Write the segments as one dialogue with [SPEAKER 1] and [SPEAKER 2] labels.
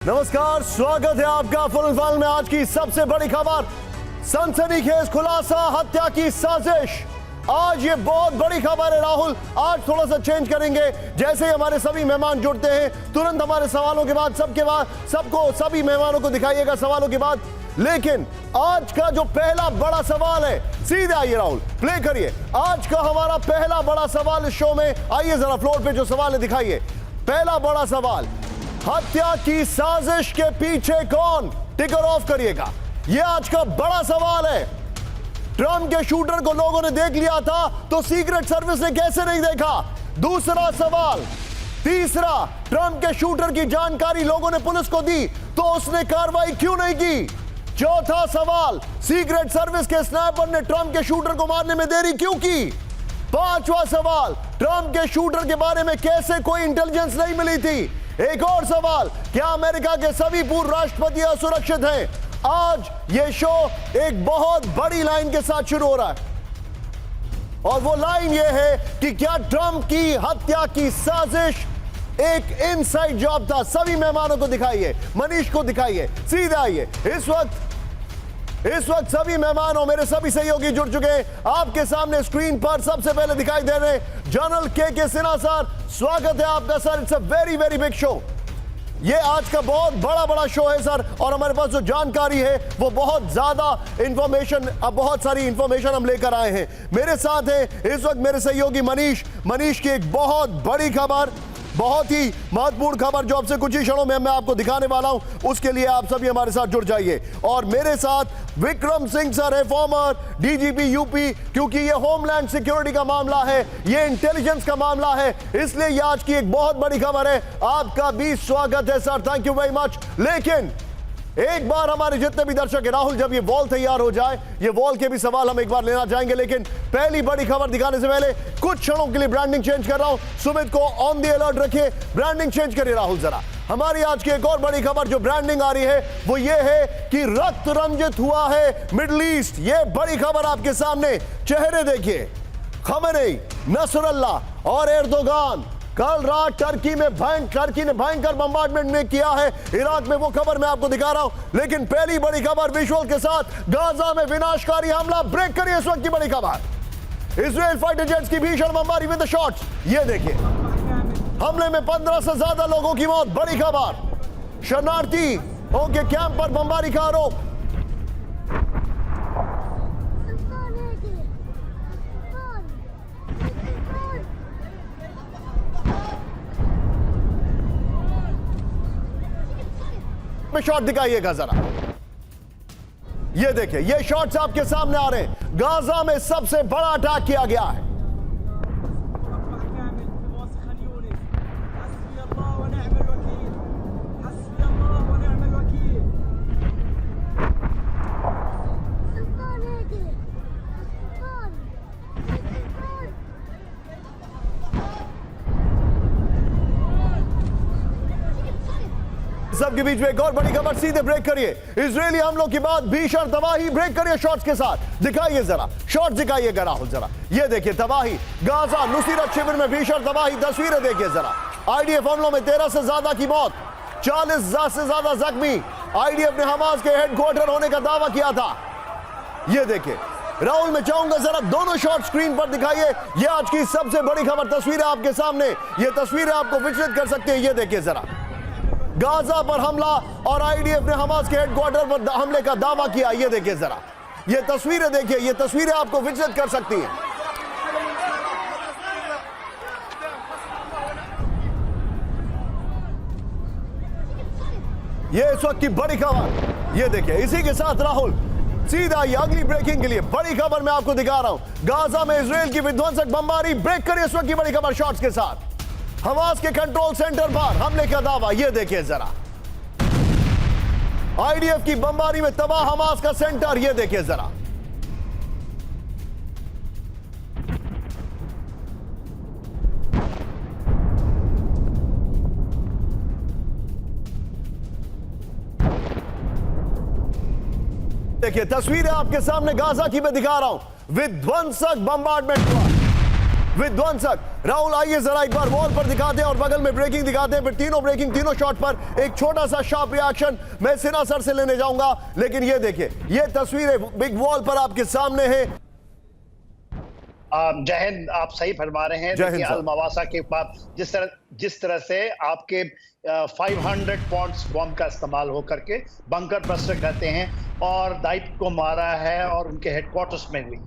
[SPEAKER 1] नमस्कार, स्वागत है आपका फुल फल में। आज की सबसे बड़ी खबर, सनसनीखेज खुलासा, हत्या की साजिश। आज ये बहुत बड़ी खबर है राहुल। आज थोड़ा सा चेंज करेंगे, जैसे ही हमारे सभी मेहमान जुड़ते हैं तुरंत हमारे सवालों के बाद सभी मेहमानों को दिखाइएगा सवालों के बाद। लेकिन आज का जो पहला बड़ा सवाल है, सीधे आइए राहुल, प्ले करिए। आज का हमारा पहला बड़ा सवाल इस शो में, आइए जरा फ्लोर पे जो सवाल है दिखाइए। पहला बड़ा सवाल, हत्या की साजिश के पीछे कौन? टिकर ऑफ करिएगा, यह आज का बड़ा सवाल है। ट्रम्प के शूटर को लोगों ने देख लिया था तो सीक्रेट सर्विस ने कैसे नहीं देखा? दूसरा सवाल। तीसरा, ट्रम्प के शूटर की जानकारी लोगों ने पुलिस को दी तो उसने कार्रवाई क्यों नहीं की? चौथा सवाल, सीक्रेट सर्विस के स्नाइपर ने ट्रम्प के शूटर को मारने में देरी क्यों की? पांचवा सवाल, ट्रम्प के शूटर के बारे में कैसे कोई इंटेलिजेंस नहीं मिली थी? एक और सवाल, क्या अमेरिका के सभी पूर्व राष्ट्रपति असुरक्षित हैं? आज यह शो एक बहुत बड़ी लाइन के साथ शुरू हो रहा है और वो लाइन यह है कि क्या ट्रम्प की हत्या की साजिश एक इनसाइड जॉब था? सभी मेहमानों को दिखाइए, मनीष को दिखाइए, सीधे आइए। इस वक्त सभी मेहमान और मेरे सभी सहयोगी जुड़ चुके हैं आपके सामने स्क्रीन पर। सबसे पहले दिखाई दे रहे जनरल के सिन्हा सर, स्वागत है आपका sir. It's a very very big show. ये आज का बहुत बड़ा शो है सर, और हमारे पास जो जानकारी है वो बहुत ज्यादा इंफॉर्मेशन, बहुत सारी इंफॉर्मेशन हम लेकर आए हैं। मेरे साथ है इस वक्त मेरे सहयोगी मनीष की एक बहुत बड़ी खबर, बहुत ही महत्वपूर्ण खबर जो आपसे कुछ ही क्षणों में मैं आपको दिखाने वाला हूं। उसके लिए आप सभी हमारे साथ जुड़ जाइए। और मेरे साथ विक्रम सिंह सर है, फॉर्मर डीजीपी यूपी। क्योंकि ये होमलैंड सिक्योरिटी का मामला है, ये इंटेलिजेंस का मामला है, इसलिए ये आज की एक बहुत बड़ी खबर है। आपका भी स्वागत है sir, thank you very much. लेकिन एक बार हमारे जितने भी दर्शक है राहुल, जब ये वॉल तैयार हो जाए, ये वॉल के भी सवाल हम एक बार लेना चाहेंगे। लेकिन पहली बड़ी खबर दिखाने से पहले कुछ क्षणों के लिए ब्रांडिंग चेंज कर रहा हूं। सुमित को ऑन द अलर्ट रखिए, ब्रांडिंग चेंज करिए राहुल जरा। हमारी आज की एक और बड़ी खबर जो ब्रांडिंग आ रही है वो ये है कि रक्त रंजित हुआ है मिडिल ईस्ट। ये बड़ी खबर आपके सामने, चेहरे देखिए, खमेनेई, नसरल्लाह और एर्दोगान। कल रात टर्की ने भयंकर बम्बार्डमेंट में किया है इराक में, वो खबर मैं आपको दिखा रहा हूं। लेकिन पहली बड़ी खबर विजुअल के साथ, गाजा में विनाशकारी हमला। ब्रेक करिए इस वक्त की बड़ी खबर, इजराइल फाइटर जेट्स की भीषण बमबारी विद शॉट्स। ये देखिए, हमले में 15 से ज्यादा लोगों की मौत। बड़ी खबर, शरणार्थियों के कैंप पर बमबारी का आरोप। शॉट दिखाइएगा जरा, ये देखिए, ये शॉट्स आपके सामने आ रहे हैं। गाजा में सबसे बड़ा अटैक किया गया है। सबके बीच में एक और बड़ी खबर, सीधे ब्रेक करिए। इजरायली हमलों के बाद भीषण तबाही। ब्रेक करिए शॉट्स के साथ, दिखाइए जरा, शॉट्स दिखाइएगा राहुल जरा। ये देखिए तबाही, गाजा नुसीरत शिविर में भीषण तबाही। तस्वीरें देखिए जरा। आईडीएफ हमलों में 13 से ज्यादा की मौत, 40 से ज्यादा जख्मी। आईडीएफ ने हमास के हेडक्वार्टर होने का दावा किया था। ये देखिए राहुल, मैं चाहूंगा जरा दोनों शॉट स्क्रीन पर दिखाइए। ये आज की सबसे बड़ी खबर, तस्वीरें आपके सामने। ये तस्वीरें आपको विचलित कर सकते हैं। ये देखिए जरा, गाजा पर हमला और आईडीएफ ने हमास के हेडक्वार्टर पर हमले का दावा किया। ये देखिए जरा, ये तस्वीरें देखिए, ये तस्वीरें आपको विचलित कर सकती हैं। ये इस वक्त की बड़ी खबर, ये देखिए। इसी के साथ राहुल सीधा ये अगली ब्रेकिंग के लिए बड़ी खबर मैं आपको दिखा रहा हूं। गाजा में इजराइल की विध्वंसक बमबारी। ब्रेक करिए इस वक्त की बड़ी खबर शॉट्स के साथ। हमास के कंट्रोल सेंटर पर हमले का दावा। यह देखिए जरा, आईडीएफ की बमबारी में तबाह हमास का सेंटर। यह देखिए जरा, देखिए तस्वीरें आपके सामने गाजा की मैं दिखा रहा हूं। विध्वंसक बमबार्डमेंट हुआ। विध्वंसक। राहुल आइए जरा एक बार वॉल पर दिखाते हैं और बगल में ब्रेकिंग दिखाते हैं, फिर तीनों ब्रेकिंग, तीनों शॉट पर एक छोटा सा शार्प रिएक्शन मैं सिन्हा सर से लेने जाऊंगा। लेकिन ये देखिए, ये तस्वीरें बिग वॉल पर आपके सामने है।
[SPEAKER 2] जय हिंद। आप सही फरमा रहे हैं। देखिए अल मवासा के पास जिस तरह से आपके 500 पॉइंट्स बॉम्ब का इस्तेमाल होकर के बंकर बस्टर कहते हैं और दाइप को मारा है और उनके हेडक्वार्टर्स में हुई।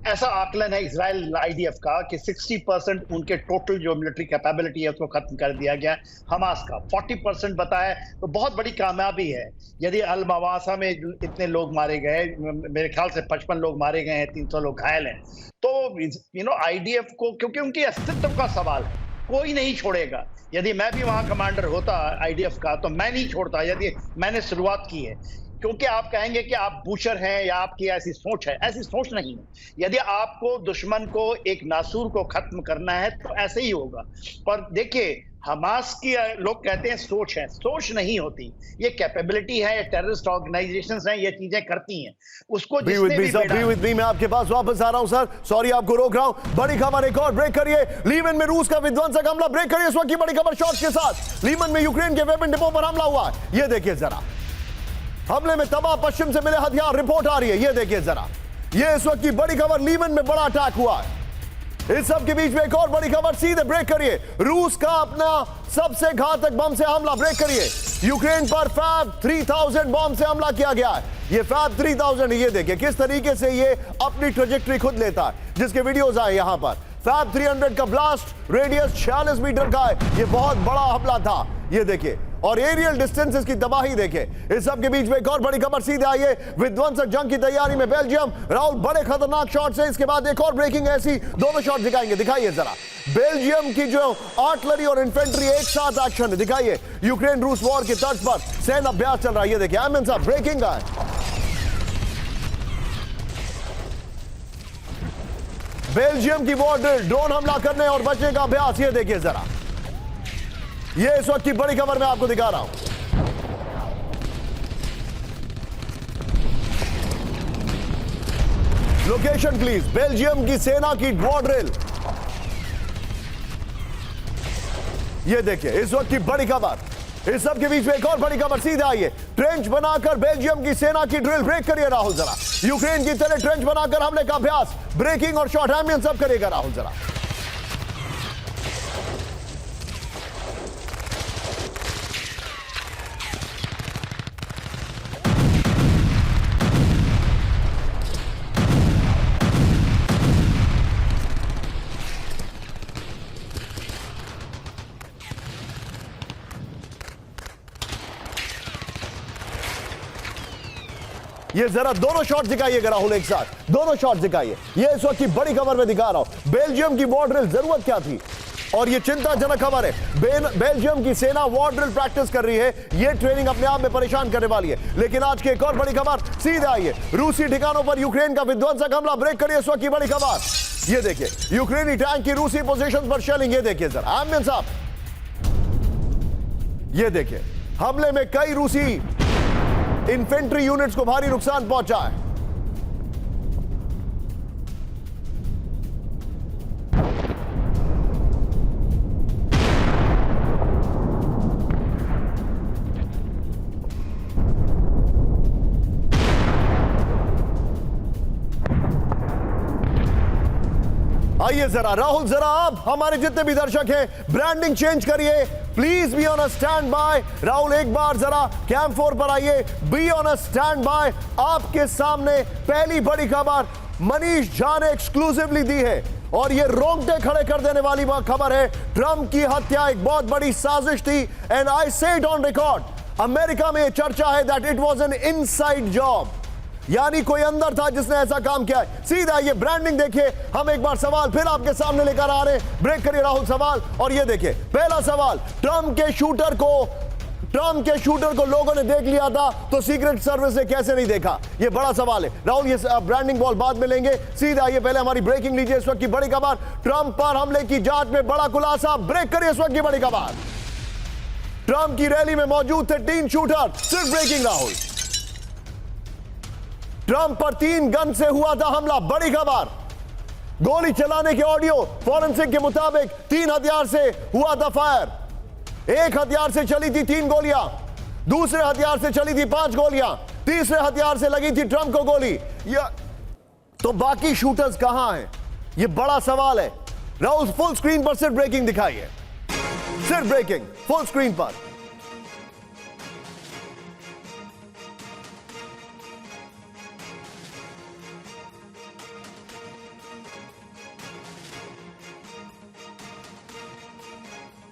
[SPEAKER 2] ऐसा आकलन है इजराइल आईडीएफ का कि 60% उनके टोटल जो मिलिट्री कैपेबिलिटी है उसको खत्म कर दिया गया। हमास का 40% बताया, तो बहुत बड़ी कामयाबी है। यदि अल मवासा में इतने लोग मारे गए, मेरे ख्याल से 55 लोग मारे गए हैं, 300 लोग घायल हैं, तो आईडीएफ को, क्योंकि उनकी अस्तित्व का सवाल है, कोई नहीं छोड़ेगा। यदि मैं भी वहां कमांडर होता आईडीएफ का तो मैं नहीं छोड़ता, यदि मैंने शुरुआत की है। क्योंकि आप कहेंगे कि आप बूशर हैं या आपकी ऐसी सोच है, ऐसी सोच नहीं है। यदि आपको दुश्मन को, एक नासूर को खत्म करना है तो ऐसे ही होगा। पर देखिए, हमास की लोग कहते हैं सोच है, सोच नहीं होती, ये कैपेबिलिटी है, ये टेररिस्ट ऑर्गेनाइजेशंस हैं, ये चीजें करती हैं। उसको
[SPEAKER 1] मैं आपके पास वापस आ रहा हूं सर, सॉरी आपको रोक रहा हूं। बड़ी खबर एक और ब्रेक करिए। लीमन में रूस का विध्वंसक हमला, ब्रेक करिए इस वक्त की बड़ी खबर शॉट के साथ। लीमन में यूक्रेन के वेपन डिपो पर हमला हुआ है। ये देखिए जरा, हमले में तबाह पश्चिम से मिले हथियार, रिपोर्ट आ रही है। ये देखिए जरा, ये इस वक्त की बड़ी खबर, लीमन में बड़ा अटैक हुआ है। इस सब के बीच में एक और बड़ी खबर, सीधे ब्रेक करिए। रूस का अपना सबसे घातक बम से हमला, ब्रेक करिए। यूक्रेन पर फैब 3000 बम से हमला किया गया है। ये फैब 3000, ये देखिए किस तरीके से ये अपनी ट्रेजेक्टरी खुद लेता है, जिसके वीडियोस आए यहां पर। फैब 300 का ब्लास्ट रेडियस 46 मीटर का है। ये बहुत बड़ा हमला था, ये देखिए, और एरियल डिस्टेंसेस की तबाही देखें। इस सब के बीच में एक और बड़ी खबर, सीधे आइए। विध्वंसक जंग की तैयारी में बेल्जियम। राहुल बड़े खतरनाक शॉट से, इसके बाद एक और ब्रेकिंग, ऐसी दोनों शॉट दिखाएंगे। दिखाइए जरा बेल्जियम की जो आर्टिलरी और इन्फेंट्री एक साथ एक्शन, दिखाइए। यूक्रेन रूस वॉर के तर्ज पर सैन्य अभ्यास चल रहा है। ये देखिए आमिन साहब, ब्रेकिंग का है। बेल्जियम की बॉर्डर ड्रोन हमला करने और बचने का अभ्यास, ये देखिए जरा। ये इस वक्त की बड़ी खबर मैं आपको दिखा रहा हूं। लोकेशन प्लीज, बेल्जियम की सेना की वॉर ड्रिल। ये देखिए इस वक्त की बड़ी खबर। इस सब के बीच में एक और बड़ी खबर, सीधे आइए। ट्रेंच बनाकर बेल्जियम की सेना की ड्रिल, ब्रेक करिए राहुल जरा। यूक्रेन की तरह ट्रेंच बनाकर हमले का अभ्यास, ब्रेकिंग और शॉर्ट हैंड सब करेगा राहुल जरा। ये जरा दोनों शॉट दिखाइएगा राहुल, एक साथ दोनों शॉट दिखाइए। ये इस वक्त की बड़ी खबर मैं दिखा रहा हूं। बेल्जियम की वॉर ड्रिल, जरूरत क्या थी? और ये चिंताजनक खबर है। बेल्जियम की सेना वॉर ड्रिल प्रैक्टिस कर रही है। ये ट्रेनिंग अपने आप में परेशान करने वाली है। लेकिन आज की एक और बड़ी खबर, सीधे आइए। रूसी ठिकानों पर यूक्रेन का विध्वंसक हमला, ब्रेक करिए इस वक्त की बड़ी खबर। ये देखिए यूक्रेनी टैंक की रूसी पोजीशंस पर शेलिंग, ये देखिए जरा आमिन साहब। ये देखिए हमले में कई रूसी इन्फेंट्री यूनिट्स को भारी नुकसान पहुंचा है। आइए जरा राहुल, जरा आप हमारे जितने भी दर्शक हैं ब्रांडिंग चेंज करिए, please be on a stand by. Rahul एक बार जरा कैंप 4 पर आइए, be on a stand by. आपके सामने पहली बड़ी खबर मनीष झा ने एक्सक्लूसिवली दी है और ये रोंगटे खड़े कर देने वाली खबर है। ट्रंप की हत्या एक बहुत बड़ी साजिश थी एंड आई से इट ऑन रिकॉर्ड। अमेरिका में चर्चा है that it was an inside job, यानी कोई अंदर था जिसने ऐसा काम किया है। सीधा ये ब्रांडिंग देखिए। हम एक बार सवाल फिर आपके सामने लेकर आ रहे हैं, ब्रेक करिए राहुल सवाल। और ये देखिए पहला सवाल, ट्रंप के शूटर को लोगों ने देख लिया था तो सीक्रेट सर्विस ने कैसे नहीं देखा? ये बड़ा सवाल है राहुल। ये ब्रांडिंग बॉल बाद में लेंगे। सीधा ये पहले हमारी ब्रेकिंग लीजिए। इस वक्त की बड़ी खबर, ट्रंप पर हमले की जांच में बड़ा खुलासा, ब्रेक करिए इस वक्त की बड़ी खबर। ट्रंप की रैली में मौजूद थे 3 शूटर, सिर्फ ब्रेकिंग राहुल। ट्रंप पर 3 गन से हुआ था हमला, बड़ी खबर। गोली चलाने के ऑडियो फॉरेंसिक के मुताबिक 3 हथियार से हुआ था फायर। एक हथियार से चली थी 3 गोलियां, दूसरे हथियार से चली थी 5 गोलियां, तीसरे हथियार से लगी थी ट्रंप को गोली। तो बाकी शूटर्स कहां हैं, यह बड़ा सवाल है। राहुल फुल स्क्रीन पर सिर्फ ब्रेकिंग दिखाइए, सिर्फ ब्रेकिंग फुल स्क्रीन पर।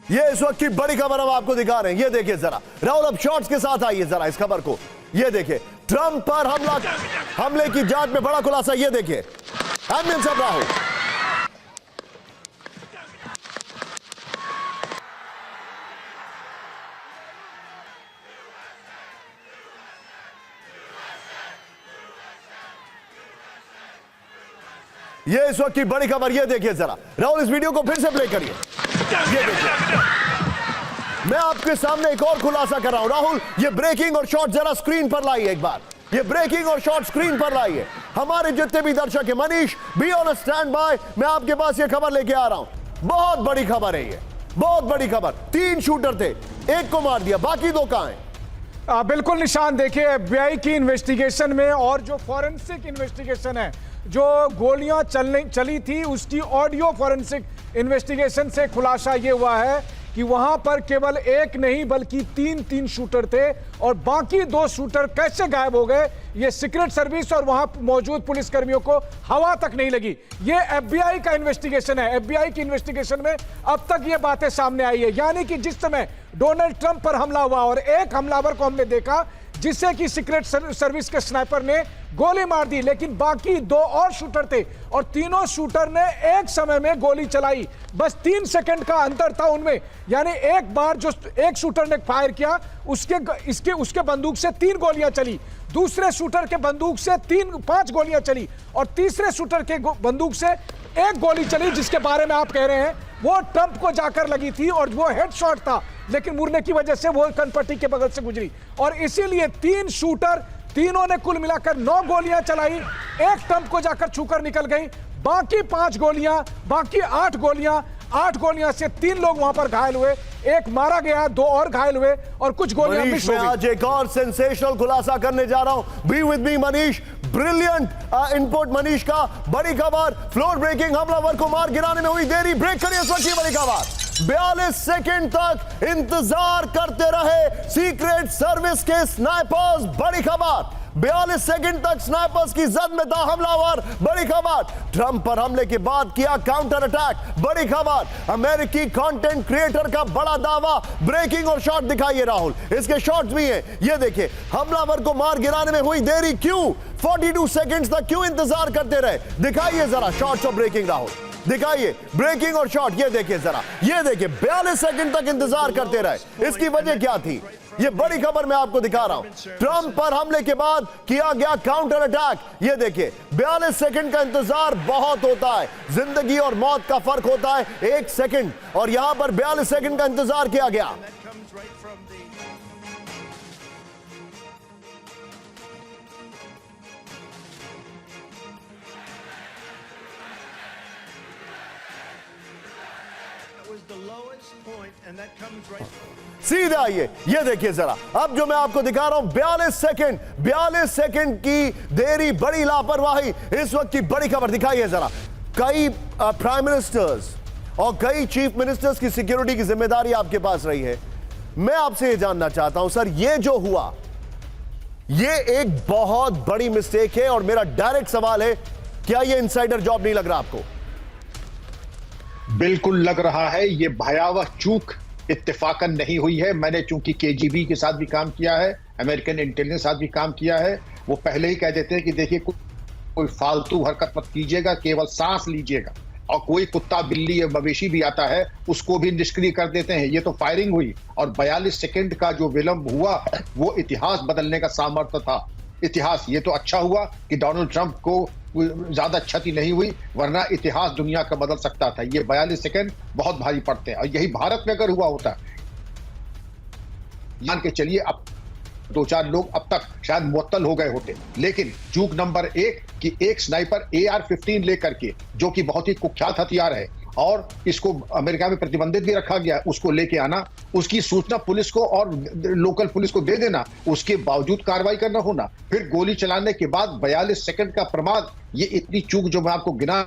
[SPEAKER 1] ये इस वक्त की बड़ी खबर हम आपको दिखा रहे हैं। ये देखिए जरा राहुल, अब शॉट्स के साथ आइए जरा इस खबर को। ये देखिए ट्रंप पर हमले की जांच में बड़ा खुलासा। ये देखिए एम्बियंस ऑफ राहुल। ये इस वक्त की बड़ी खबर। ये देखिए जरा राहुल, इस वीडियो को फिर से प्ले करिए। ये देखिए, मैं आपके सामने एक और खुलासा कर रहा हूं। राहुल, ये ब्रेकिंग और शॉट जरा स्क्रीन पर लाइए एक बार। ये ब्रेकिंग और शॉट स्क्रीन पर लाइए। हमारे जितने भी दर्शक हैं, Manish be on stand by, मैं आपके पास ये खबर लेके आ रहा हूं। बहुत बड़ी खबर है ये, बहुत बड़ी खबर। 3 शूटर थे, एक को मार दिया, बाकी 2 कहां हैं?
[SPEAKER 3] बिल्कुल निशान, देखिए FBI की इन्वेस्टिगेशन में और जो फॉरेंसिक इन्वेस्टिगेशन है, जो गोलियां चली थी उसकी ऑडियो फॉरेंसिक इन्वेस्टिगेशन से खुलासा ये हुआ है कि वहां पर केवल एक नहीं बल्कि 3 शूटर थे और बाकी 2 शूटर कैसे गायब हो गए, ये सीक्रेट सर्विस और वहां मौजूद पुलिसकर्मियों को हवा तक नहीं लगी। ये FBI का इन्वेस्टिगेशन है। FBI की इन्वेस्टिगेशन में अब तक ये बातें सामने आई है, यानी कि जिस समय डोनाल्ड ट्रंप पर हमला हुआ और एक हमलावर को हमने देखा जिसे कि सीक्रेट सर्विस के स्नाइपर ने गोली मार दी, लेकिन बाकी 2 और शूटर थे और तीनों शूटर ने एक समय में गोली चलाई। बस 3 सेकंड का अंतर था उनमें, यानी एक बार जो एक शूटर ने फायर किया उसके बंदूक से 3 गोलियां चली, दूसरे शूटर के बंदूक से 5 गोलियां चली और तीसरे शूटर के बंदूक से 1 गोली चली, जिसके बारे में आप कह रहे हैं वो ट्रंप को जाकर लगी थी और वो हेडशॉट था, लेकिन मुड़ने की वजह से वो कनपट्टी के बगल से गुजरी और इसीलिए 3 शूटर, तीनों ने कुल मिलाकर 9 गोलियां चलाई। एक ट्रंप को जाकर छूकर निकल गई, बाकी 5 गोलियां, बाकी 8 गोलियां से 3 लोग वहां पर घायल हुए, एक मारा गया, 2 और घायल हुए और कुछ गोलियां मिस हो गई।
[SPEAKER 1] आज एक और सेंसेशनल खुलासा करने जा रहा हूं। Be with me Manish, brilliant input Manish का। बड़ी खबर, फ्लोर ब्रेकिंग, हमलावर को मार गिराने में हुई देरी। ब्रेक करिए इस वक्त की बड़ी खबर। 42 सेकंड तक इंतजार करते रहे सीक्रेट सर्विस के स्नाइपर्स। बड़ी खबर, 42 सेकंड तक स्नाइपर्स की जद में था हमलावर। बड़ी खबर, ट्रंप पर हमले के बाद किया काउंटर अटैक। बड़ी खबर, अमेरिकी कंटेंट क्रिएटर का बड़ा दावा। ब्रेकिंग और शॉट दिखाइए राहुल, इसके शॉट्स भी हैं। ये देखिए, हमलावर को मार गिराने में हुई देरी क्यों? 42 सेकंड्स तक क्यों इंतजार करते रहे? दिखाइए जरा शॉट्स और ब्रेकिंग राहुल, दिखाइए ब्रेकिंग और शॉट। ये देखिए जरा, ये देखिए 42 सेकंड तक इंतजार करते रहे। इसकी वजह क्या थी? ये बड़ी खबर मैं आपको दिखा रहा हूं। ट्रंप पर हमले के बाद किया गया काउंटर अटैक। ये देखिए 42 सेकंड का इंतजार बहुत होता है, जिंदगी और मौत का फर्क होता है 1 सेकंड, और यहां पर 42 सेकंड का इंतजार किया गया। सीधा आइए, ये देखिए जरा, अब जो मैं आपको दिखा रहा हूं 42 सेकंड की देरी, बड़ी लापरवाही। इस वक्त की बड़ी खबर दिखाइए जरा। कई प्राइम मिनिस्टर्स और कई चीफ मिनिस्टर्स की सिक्योरिटी की जिम्मेदारी आपके पास रही है। मैं आपसे ये जानना चाहता हूं सर, ये जो हुआ ये एक बहुत बड़ी मिस्टेक है और मेरा डायरेक्ट सवाल है, क्या ये इनसाइडर जॉब नहीं लग रहा आपको?
[SPEAKER 4] बिल्कुल लग रहा है। ये भयावह चूक इत्तेफाकन नहीं हुई है। मैंने चूंकि KGB के साथ भी काम किया है, अमेरिकन इंटेलिजेंस के साथ भी काम किया है, वो पहले ही कह देते हैं कि देखिए कोई फालतू हरकत मत कीजिएगा, केवल सांस लीजिएगा, और कोई कुत्ता बिल्ली या मवेशी भी आता है उसको भी निष्क्रिय कर देते हैं। ये तो फायरिंग हुई और 42 सेकंड का जो विलंब हुआ वो इतिहास बदलने का सामर्थ्य था। इतिहास, ये तो अच्छा हुआ कि डोनाल्ड ट्रंप को ज्यादा क्षति नहीं हुई, वरना इतिहास दुनिया का बदल सकता था। ये 42 सेकंड बहुत भारी पड़ते हैं और यही भारत में अगर हुआ होता, मान के चलिए अब 2-4 लोग अब तक शायद मुअत्तल हो गए होते। लेकिन चूक नंबर 1 कि एक स्नाइपर AR-15 लेकर के, जो कि बहुत ही कुख्यात हथियार है और इसको अमेरिका में प्रतिबंधित भी रखा गया, उसको लेके आना, उसकी सूचना पुलिस को और लोकल पुलिस को दे देना, उसके बावजूद कार्रवाई करना होना, फिर गोली चलाने के बाद 42 सेकंड का प्रमाद, ये इतनी चूक जो मैं आपको गिना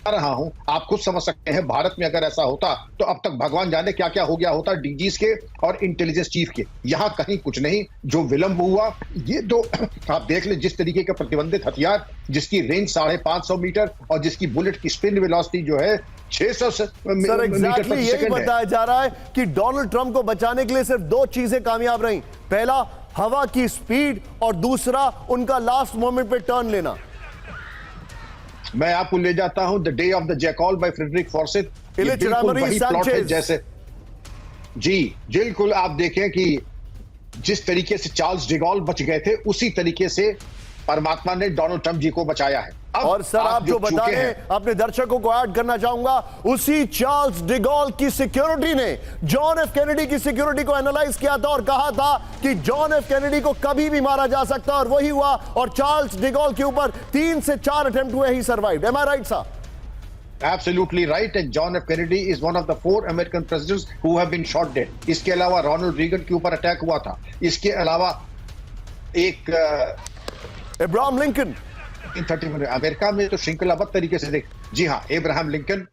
[SPEAKER 4] रहा हूं, आप खुद समझ सकते हैं भारत में अगर ऐसा होता तो अब तक भगवान जाने क्या क्या हो गया होता डीजीज के और इंटेलिजेंस चीफ के। यहां कहीं कुछ नहीं, जो विलंब हुआ ये तो आप देख ले, जिस तरीके का प्रतिबंधित हथियार जिसकी रेंज 550 मीटर और जिसकी बुलेट की स्पिन वेलोसिटी जो है 600
[SPEAKER 1] सर एग्जैक्टली यही बताया जा रहा है कि डोनाल्ड ट्रंप को बचाने के लिए सिर्फ दो चीजें कामयाब रही, पहला हवा की स्पीड और दूसरा उनका लास्ट मोमेंट पे टर्न लेना।
[SPEAKER 4] मैं आपको ले जाता हूं the day of the jackal by Frederick Forsyth, बिल्कुल वही प्लॉट है जैसे जी बिल्कुल आप देखें कि जिस तरीके से चार्ल्स डिगॉल बच गए थे उसी तरीके से परमात्मा ने डोनाल्ड ट्रंप जी को बचाया है।
[SPEAKER 1] और सर आप जो बता रहे हैं अपने दर्शकों को ऐड करना चाहूंगा, उसी चार्ल्स डिगॉल की सिक्योरिटी ने जॉन एफ कैनेडी की सिक्योरिटी को एनालाइज किया था और कहा था कि जॉन एफ कैनेडी को कभी भी मारा जा सकता है, और वही हुआ। और चार्ल्स डिगॉल के ऊपर 3 से 4 अटेम्प्ट हुए, ही survived. Am I right sir?
[SPEAKER 4] Absolutely right. And John F. Kennedy is one of the 4 American presidents who have been shot dead. इसके अलावा रोनाल्ड रीगन के ऊपर अटैक हुआ था। इसके अलावा एक
[SPEAKER 1] अब्राहम लिंकन
[SPEAKER 4] 1930 अमेरिका में तो श्रृंखलाबद्ध तरीके से देख, जी हाँ, अब्राहम लिंकन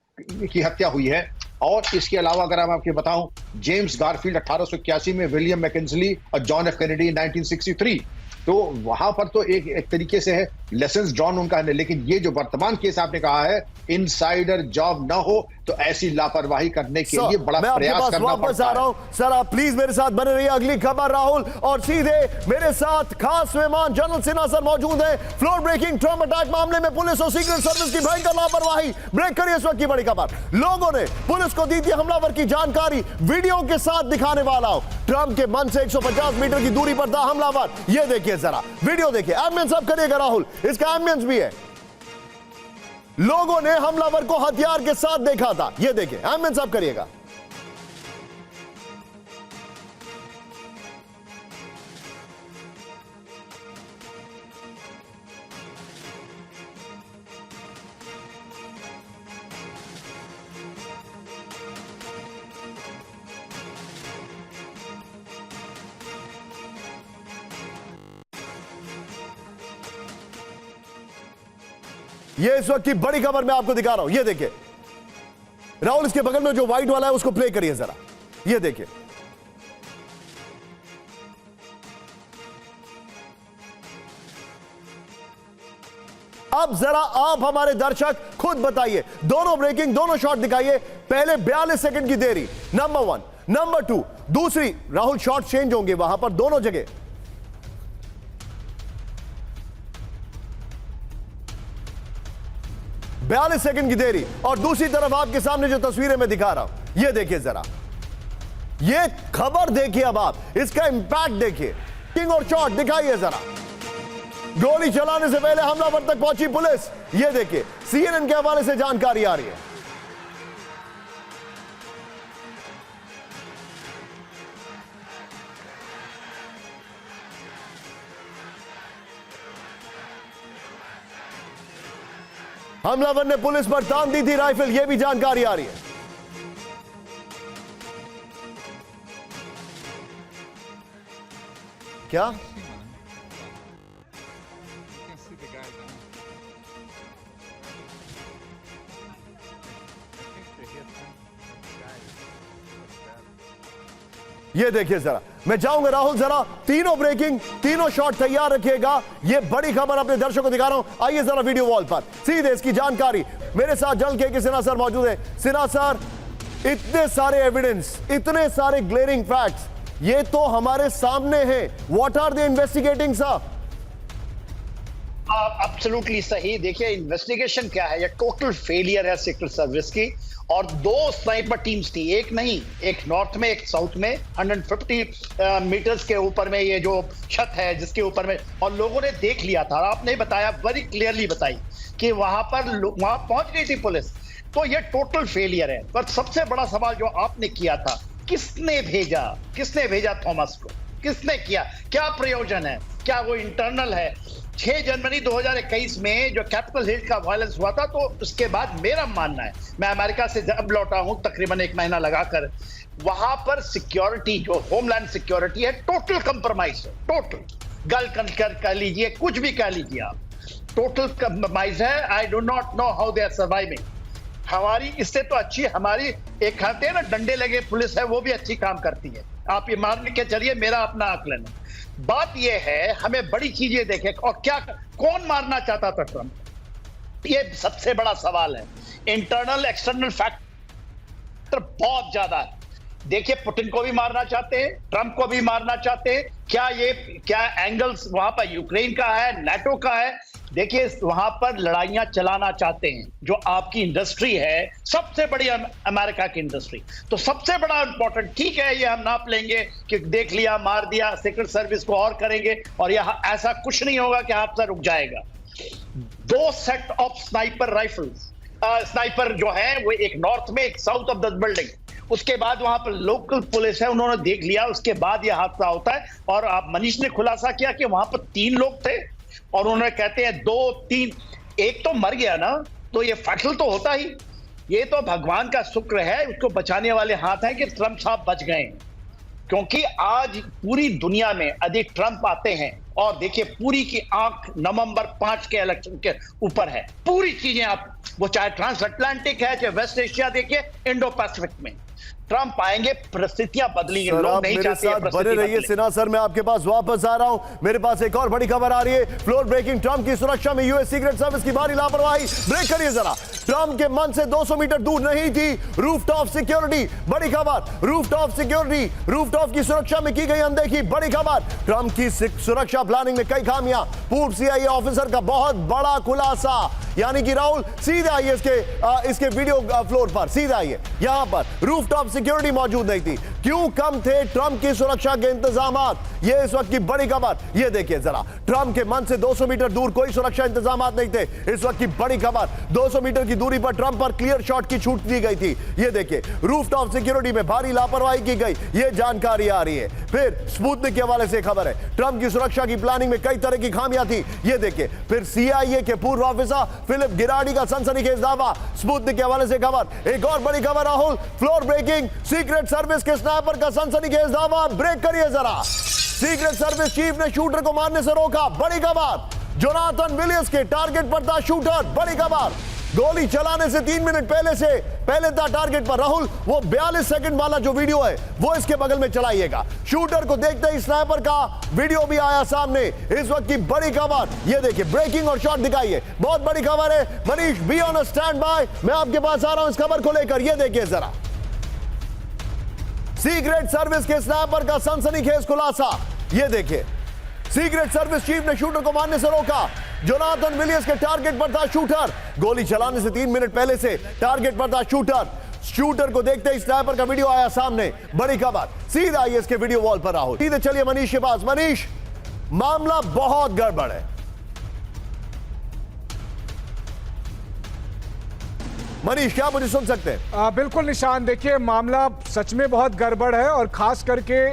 [SPEAKER 4] की हत्या हुई है। और इसके अलावा अगर मैं आपको बताऊं, जेम्स गारफील्ड 1881 में, विलियम मैकेंजली और जॉन एफ कैनेडी 1963, तो वहां पर तो एक तरीके से है लेसन्स ड्रॉन उनका है। लेकिन ये जो वर्तमान केस आपने कहा है, इनसाइडर जॉब ना हो तो ऐसी लापरवाही करने के लिए बड़ा प्रयास करना पड़ता है।
[SPEAKER 1] सर आप प्लीज मेरे साथ बने रहिए। अगली खबर राहुल, और सीधे मेरे साथ खास मेहमान जनरल सिन्हा सर मौजूद हैं। फ्लोर ब्रेकिंग ट्रम्प अटैक मामले में पुलिस और सीक्रेट सर्विस की भयंकर लापरवाही। ब्रेक करिए इस वक्त की बड़ी खबर। लोगों ने पुलिस को दी थी हमलावर की जानकारी, वीडियो के साथ दिखाने वाला हूं। ट्रम्प के मन से 150 मीटर की दूरी पर था हमलावर। ये देखिए जरा वीडियो देखिए, एम्बियंस अब करिएगा राहुल, इसका एम्बियंस भी है। लोगों ने हमलावर को हथियार के साथ देखा था, ये देखिए एम्बियंस अब करिएगा। ये इस वक्त की बड़ी खबर मैं आपको दिखा रहा हूं, ये देखिए राहुल, इसके बगल में जो व्हाइट वाला है उसको प्ले करिए जरा, ये देखिए। अब जरा आप हमारे दर्शक खुद बताइए, दोनों ब्रेकिंग, दोनों शॉट दिखाइए। पहले 42 सेकंड की देरी, नंबर 1, नंबर 2, दूसरी राहुल शॉट चेंज होंगे वहां पर दोनों जगह। बयालीस सेकंड की देरी, और दूसरी तरफ आपके सामने जो तस्वीरें मैं दिखा रहा हूं, ये देखिए जरा, ये खबर देखिए, अब आप इसका इंपैक्ट देखिए। किंग और शॉट दिखाइए जरा। गोली चलाने से पहले हमलावर तक पहुंची पुलिस, ये देखिए CNN के हवाले से जानकारी आ रही है। हमलावर ने पुलिस पर तान दी थी राइफल, यह भी जानकारी आ रही है। क्या ये देखिए जरा, मैं चाहूंगा राहुल जरा तीनों ब्रेकिंग, तीनों शॉट तैयार रखिएगा। ये बड़ी खबर अपने दर्शकों को दिखा रहा हूं। आइए जरा वीडियो वॉल पर सीधे इसकी जानकारी। मेरे साथ जनरल के सिन्हा सर मौजूद है। सिन्हा सर, इतने सारे एविडेंस, इतने सारे ग्लेरिंग फैक्ट्स, ये तो हमारे सामने है। What are they investigating sir?
[SPEAKER 2] Absolutely सही। देखिए इन्वेस्टिगेशन क्या है, ये टोटल फेलियर है सीक्रेट सर्विस की। और 2 स्नाइपर टीम्स थी, एक नहीं, एक नॉर्थ में एक साउथ में, 150 मीटर्स के ऊपर में ये जो छत है जिसके ऊपर में, और लोगों ने देख लिया था। आपने बताया, वेरी क्लियरली बताई कि वहां पहुंच गई थी पुलिस। तो ये टोटल फेलियर है। पर सबसे बड़ा सवाल जो आपने किया था, किसने भेजा थॉमस को, किसने किया, क्या प्रयोजन है, क्या वो इंटरनल है? 6 जनवरी 2021 में जो कैपिटल हिल का वायलेंस हुआ था, तो उसके बाद मेरा मानना है, मैं अमेरिका से जब लौटा हूं तकरीबन 1 महीना लगाकर, वहां पर सिक्योरिटी, जो होमलैंड सिक्योरिटी है, टोटल कंप्रोमाइज है। टोटल गल कह लीजिए, कुछ भी कह लीजिए आप, टोटल कंप्रोमाइज है। I do not know how they are surviving. हमारी इससे तो अच्छी हमारी एक खाते हैं ना डंडे लगे पुलिस है, वो भी अच्छी काम करती है। आप ये मान के चलिए, मेरा अपना आकलन है। बात ये है, हमें बड़ी चीजें देखें। और क्या कौन मारना चाहता था ट्रंप, ये सबसे बड़ा सवाल है। इंटरनल एक्सटर्नल फैक्टर बहुत ज्यादा है। देखिए, पुतिन को भी मारना चाहते हैं, ट्रंप को भी मारना चाहते हैं। क्या एंगल्स वहां पर यूक्रेन का है, नाटो का है? देखिए, वहां पर लड़ाइयां चलाना चाहते हैं। जो आपकी इंडस्ट्री है, सबसे बड़ी अमेरिका की इंडस्ट्री, तो सबसे बड़ा इंपॉर्टेंट, ठीक है, ये हम नाप लेंगे कि देख लिया, मार दिया, सीक्रेट सर्विस को और करेंगे, और यह ऐसा कुछ नहीं होगा कि हादसा रुक जाएगा। 2 set of sniper rifles, sniper जो है वो एक नॉर्थ में, एक साउथ ऑफ द बिल्डिंग। उसके बाद वहां पर लोकल पुलिस है, उन्होंने देख लिया, उसके बाद यह हादसा होता है। और आप मनीष ने खुलासा किया कि वहां पर 3 लोग थे, और उन्होंने कहते हैं 2, 3, एक तो मर गया ना, तो ये फैटल तो होता ही। ये तो भगवान का शुक्र है, उसको बचाने वाले हाथ हैं कि ट्रंप साहब बच गए हैं। क्योंकि आज पूरी दुनिया में यदि ट्रंप आते हैं, और देखिए पूरी की आंख नवंबर 5 के इलेक्शन के ऊपर है, पूरी चीजें आप, वो चाहे ट्रांस अटलांटिक है, चाहे वेस्ट एशिया, देखिए इंडो पैसिफिक में ट्रंप आएंगे, परिस्थितियां बदलेंगी। लोग नहीं चाहते हैं
[SPEAKER 1] बने रहिए सिन्हा सर, मैं आपके पास वापस आ रहा हूं। मेरे पास एक और बड़ी खबर आ रही है। फ्लोर ब्रेकिंग, ट्रंप की सुरक्षा में यूएस सीक्रेट सर्विस की भारी लापरवाही। ब्रेक करिए जरा। ट्रंप के मन से 200 मीटर दूर नहीं थी रूफटॉप सिक्योरिटी, बड़ी खबर। रूफटॉप सिक्योरिटी, रूफटॉप की सुरक्षा में की गई अनदेखी, बड़ी खबर। ट्रंप की सुरक्षा प्लानिंग में कई खामियां, पूर्व सीआईए ऑफिसर का बहुत बड़ा खुलासा। यानी कि राहुल सीधे आइए इसके वीडियो फ्लोर पर, सीधे आइए। यहां पर रूफटॉप सिक्योरिटी मौजूद नहीं थी। क्यों कम थे ट्रंप की सुरक्षा के इंतजामात? ये इस वक्त की बड़ी खबर। ये देखिए जरा, ट्रंप के मन से 200 मीटर दूर कोई सुरक्षा इंतजामात नहीं थे। इस वक्त की बड़ी खबर, 200 मीटर की दूरी पर ट्रंप पर क्लियर शॉट की छूट दी गई थी। ये देखिए, रूफटॉप सिक्योरिटी में भारी लापरवाही की गई, ये जानकारी आ रही है। फिर स्पुतनिक के हवाले से खबर है, ट्रंप की सुरक्षा की प्लानिंग में कई तरह की खामियां थी। ये देखिए, फिर सीआईए के पूर्व ऑफिसर फिलिप गिराडी का सनसनीखेज दावा, स्पुतनिक के हवाले से खबर। एक और बड़ी खबर Rahul, floor breaking, secret service के स्नाइपर का सनसनीखेज दावा। ब्रेक करिए जरा। सीक्रेट सर्विस चीफ ने शूटर को मारने से रोका, बड़ी खबर। जोनाथन विलियम्स के टारगेट पर था शूटर, बड़ी खबर। गोली चलाने से 3 मिनट पहले था टारगेट पर। राहुल, वो 42 सेकंड वाला जो वीडियो है वो इसके बगल में चलाइएगा। शूटर को देखते ही स्नाइपर का वीडियो भी आया सामने। इस वक्त की बड़ी खबर, ये देखिए, ब्रेकिंग और शॉट दिखाइए, बहुत बड़ी खबर है। Manish, be on stand by, मैं आपके पास आ रहा हूं इस खबर को लेकर। ये देखिए जरा, सीक्रेट सर्विस के स्नाइपर का सनसनीखेज खुलासा। ये देखिए, सीक्रेट सर्विस चीफ ने शूटर को मारने से रोका। जोनाथन विलियम्स के टारगेट पर था शूटर, गोली चलाने से 3 मिनट पहले से टारगेट पर था शूटर। शूटर को देखते ही स्नाइपर का वीडियो आया सामने, बड़ी खबर। सीधा आइए इसके वीडियो वॉल पर राहुल, सीधे चलिए मनीष के पास। मनीष, मामला बहुत गड़बड़ है। मनीष, क्या मुझे सुन सकते हैं?
[SPEAKER 3] बिल्कुल निशान, देखिए मामला सच में बहुत गड़बड़ है, और खास करके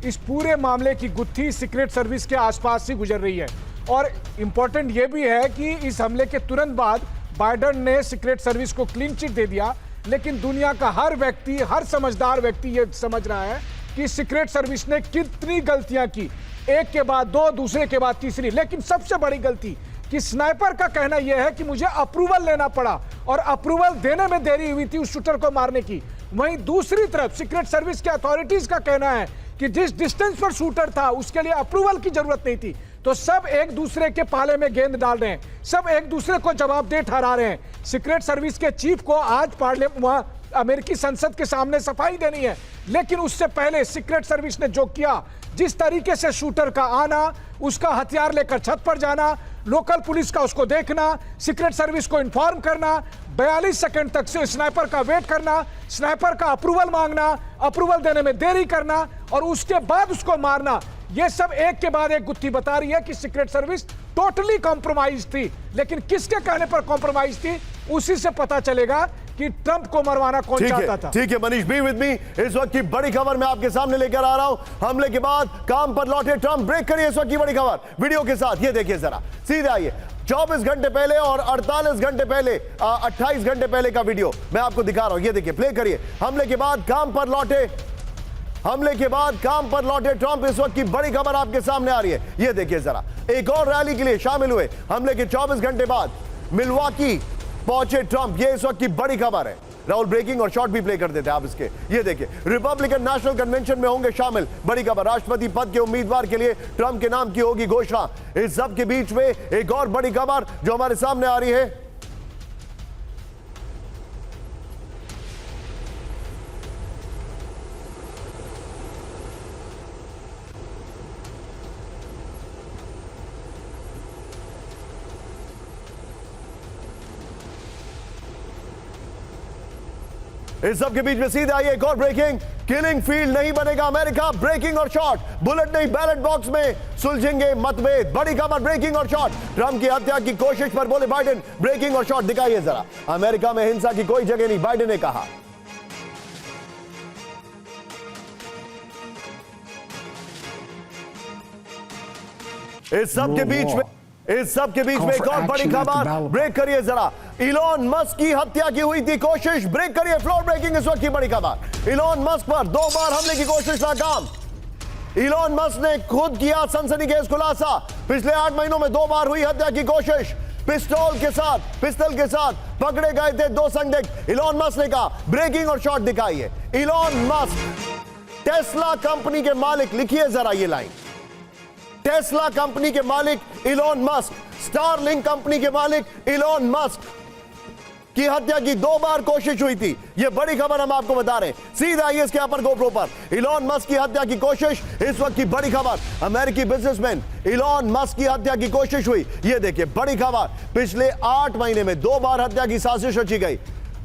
[SPEAKER 3] इस पूरे मामले की गुत्थी सीक्रेट सर्विस के आसपास से गुजर रही है। और इंपॉर्टेंट यह भी है कि इस हमले के तुरंत बाद बाइडेन ने सीक्रेट सर्विस को क्लीन चिट दे दिया, लेकिन दुनिया का हर व्यक्ति, हर समझदार व्यक्ति ये समझ रहा है कि सीक्रेट सर्विस ने कितनी गलतियां की, एक के बाद दो, दूसरे के बाद तीसरी। लेकिन सबसे बड़ी गलती कि स्नाइपर का कहना यह है कि मुझे अप्रूवल लेना पड़ा, और अप्रूवल देने में देरी हुई थी उस शूटर को मारने की। वहीं दूसरी तरफ सीक्रेट सर्विस के अथॉरिटीज का कहना है कि जिस डिस्टेंस पर शूटर था उसके लिए अप्रूवल की जरूरत नहीं थी। तो सब एक दूसरे के पाले में गेंद डाल रहे हैं, सब एक दूसरे को जवाबदेह ठहरा रहे हैं। सीक्रेट सर्विस के चीफ को आज अमेरिकी संसद के सामने सफाई देनी है, लेकिन उससे पहले सीक्रेट सर्विस ने जो किया, जिस तरीके से शूटर का आना, उसका हथियार लेकर छत पर जाना, लोकल पुलिस का उसको देखना, सीक्रेट सर्विस को इन्फॉर्म करना, 42 सेकंड तक से स्नाइपर का वेट करना, स्नाइपर का अप्रूवल मांगना, अप्रूवल देने में देरी करना, और उसके बाद उसको मारना, ये सब एक के बाद एक गुत्थी बता रही है कि सीक्रेट सर्विस टोटली कॉम्प्रोमाइज थी। लेकिन किसके कहने पर कॉम्प्रोमाइज थी, उसी से पता चलेगा कि ट्रंप को मरवाना कौन चाहता था।
[SPEAKER 1] ठीक है मनीष, बी विद मी। इस वक्त की बड़ी खबर मैं आपके सामने लेकर आ रहा हूं। हमले के बाद काम पर लौटे ट्रंप, ब्रेक करिए इस वक्त की बड़ी खबर वीडियो के साथ। ये देखिए जरा, सीधे आइए। 24 घंटे पहले और 48 घंटे पहले, 28 घंटे पहले का वीडियो मैं आपको दिखा रहा हूं। ये देखिए, प्ले करिए। हमले के बाद काम पर लौटे ट्रंप, इस वक्त की बड़ी खबर आपके सामने आ रही है। ये देखिए जरा, एक और रैली के लिए शामिल हुए। हमले के 24 घंटे बाद मिल्वाकी पहुंचे ट्रंप, ये इस वक्त की बड़ी खबर है। राहुल, ब्रेकिंग और शॉट भी प्ले कर देते हैं आप इसके। ये देखिए, रिपब्लिकन नेशनल कन्वेंशन में होंगे शामिल, बड़ी खबर। राष्ट्रपति पद के उम्मीदवार के लिए ट्रंप के नाम की होगी घोषणा। इस सब के बीच में एक और बड़ी खबर जो हमारे सामने आ रही है। इस सब के बीच में सीधे आइए, एक और ब्रेकिंग। किलिंग फील्ड नहीं बनेगा अमेरिका, ब्रेकिंग और शॉट। बुलेट नहीं, बैलेट बॉक्स में सुलझेंगे मतभेद, बड़ी खबर। ब्रेकिंग और शॉट, ट्रंप की हत्या की कोशिश पर बोले बाइडेन। ब्रेकिंग और शॉट दिखाइए जरा। अमेरिका में हिंसा की कोई जगह नहीं, बाइडेन ने कहा। इस सब के बीच में एक और बड़ी खबर, ब्रेक करिए जरा। इलॉन मस्क की हत्या की हुई थी कोशिश, ब्रेक करिए। फ्लोर ब्रेकिंग इस वक्त की बड़ी खबर। इलॉन मस्क पर 2 बार हमले की कोशिश नाकाम। इलॉन मस्क ने खुद किया सनसनीखेज खुलासा। पिछले 8 महीनों में 2 बार हुई हत्या की कोशिश। पिस्तौल के साथ पकड़े गए थे 2 संदिग्ध। इलॉन मस्क ने कहा, ब्रेकिंग और शॉट दिखाइए। इलॉन मस्क टेस्ला कंपनी के मालिक, लिखिए जरा ये लाइन। टेस्ला कंपनी के मालिक इलॉन मस्क, स्टारलिंक कंपनी के मालिक इलॉन मस्क की हत्या की 2 बार कोशिश हुई थी। यह बड़ी खबर हम आपको बता रहे हैं। सीधा आइए इसके अपर गोप्रो पर। इलॉन मस्क की हत्या की कोशिश, इस वक्त की बड़ी खबर। अमेरिकी बिजनेसमैन इलॉन मस्क की हत्या की कोशिश हुई। यह देखिए, बड़ी खबर। पिछले 8 महीने में 2 बार हत्या की साजिश रची गई।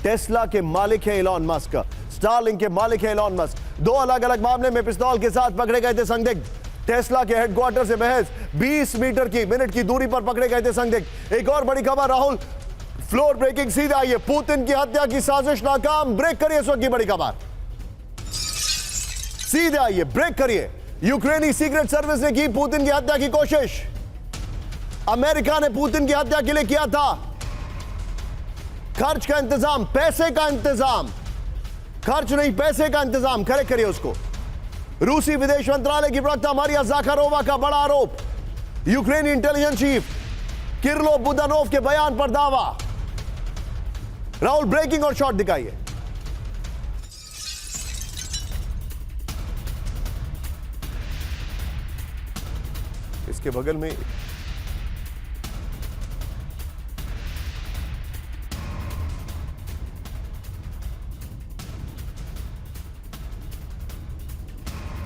[SPEAKER 1] टेस्ला के मालिक है इलॉन मस्क, स्टारलिंक के मालिक है इलॉन मस्क। 2 अलग अलग मामले में पिस्तौल के साथ पकड़े गए थे संदिग्ध। टेस्ला के हेडक्वार्टर से महज 20 मीटर की मिनट की दूरी पर पकड़े गए थे संदिग्ध। एक और बड़ी खबर राहुल, फ्लोर ब्रेकिंग। सीधे आइए, पुतिन की हत्या की साजिश नाकाम, ब्रेक करिए इस वक्त की बड़ी खबर। सीधे आइए, ब्रेक करिए। यूक्रेनी सीक्रेट सर्विस ने की पुतिन की हत्या की कोशिश। अमेरिका ने पुतिन की हत्या के लिए किया था खर्च का इंतजाम, पैसे का इंतजाम। खर्च नहीं, पैसे का इंतजाम। करेक्ट करिए उसको। रूसी विदेश मंत्रालय की प्रवक्ता मारिया ज़ाखारोवा का बड़ा आरोप। यूक्रेनी इंटेलिजेंस चीफ किरलो बुदानोव के बयान पर दावा। राहुल, ब्रेकिंग और शॉट दिखाइए। इसके बगल में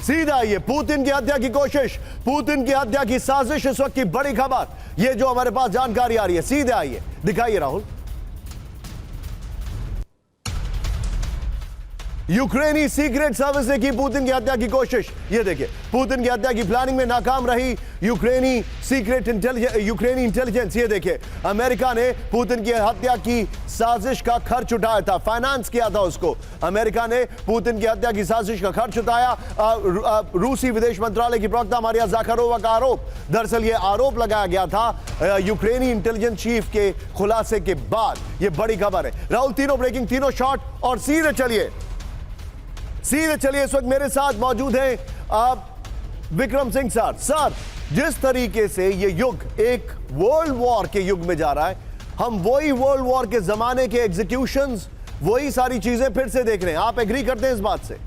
[SPEAKER 1] सीधा आइए, पुतिन की हत्या की कोशिश, पुतिन की हत्या की साजिश, इस वक्त की बड़ी खबर। यह जो हमारे पास जानकारी आ रही है, सीधे आइए, दिखाइए राहुल। यूक्रेनी सीक्रेट सर्विस ने की पुतिन की हत्या की कोशिश। यह देखिए, पुतिन की हत्या की प्लानिंग में नाकाम रही यूक्रेनी इंटेलिजेंस। ये देखिए, अमेरिका ने पुतिन की हत्या की साजिश का खर्च उठाया था, फाइनेंस किया था उसको। अमेरिका ने पुतिन की हत्या की साजिश का खर्च उठाया। रूसी विदेश मंत्रालय की प्रवक्ता मारिया ज़ाखारोवा का आरोप। दरअसल यह आरोप लगाया गया था यूक्रेनी इंटेलिजेंस चीफ के खुलासे के बाद। यह बड़ी खबर है राहुल। तीनों ब्रेकिंग, तीनों शॉट, और सीधे चलिए। इस वक्त मेरे साथ मौजूद हैं विक्रम सिंह सर। जिस तरीके से ये युग एक वर्ल्ड वॉर के युग में जा रहा है, हम वही वर्ल्ड वॉर के जमाने के एग्जीक्यूशंस, वही सारी चीजें फिर से देख रहे हैं। आप एग्री करते हैं इस बात से?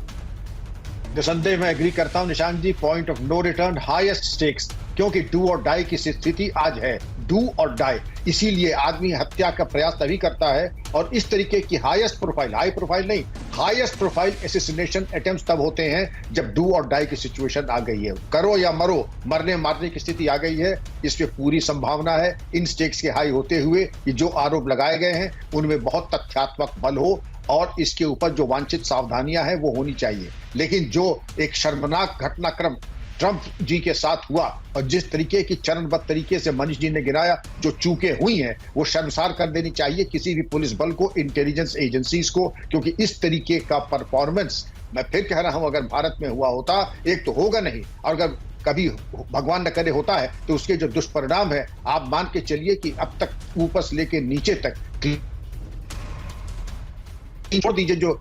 [SPEAKER 4] निसंदेह मैं एग्री करता हूं Nishant ji. Point of no return, highest stakes, क्योंकि डू और डाई की स्थिति आज है, डू और डाई। इसीलिए आदमी हत्या का प्रयास तभी करता है, और इस तरीके की हाईएस्ट प्रोफाइल, हाई प्रोफाइल नहीं, हाईएस्ट प्रोफाइल एसेसिनेशन अटेम्प्ट्स तब होते हैं जब डू और डाई की सिचुएशन आ गई है। करो या मरो, मरने मारने की स्थिति आ गई है। इसमें पूरी संभावना है इन स्टेक्स के हाई होते हुए ये जो आरोप लगाए गए हैं उनमें बहुत तथ्यात्मक बल हो, और इसके ऊपर जो वांछित सावधानियां हैं वो होनी चाहिए। लेकिन जो एक शर्मनाक घटनाक्रम ट्रंप जी के साथ हुआ और जिस तरीके की चरणबद्ध तरीके से मनीष जी ने गिराया, जो चूकें हुई हैं वो शर्मसार कर देनी चाहिए किसी भी पुलिस बल को, इंटेलिजेंस एजेंसीज को, क्योंकि इस तरीके का परफॉर्मेंस मैं फिर कह रहा हूं अगर भारत में हुआ होता, एक तो होगा नहीं, और अगर कभी भगवान न करे होता है तो उसके जो दुष्परिणाम है आप मान के चलिए कि अब तक ऊपर से लेके नीचे तक छोड़ दीजिए जो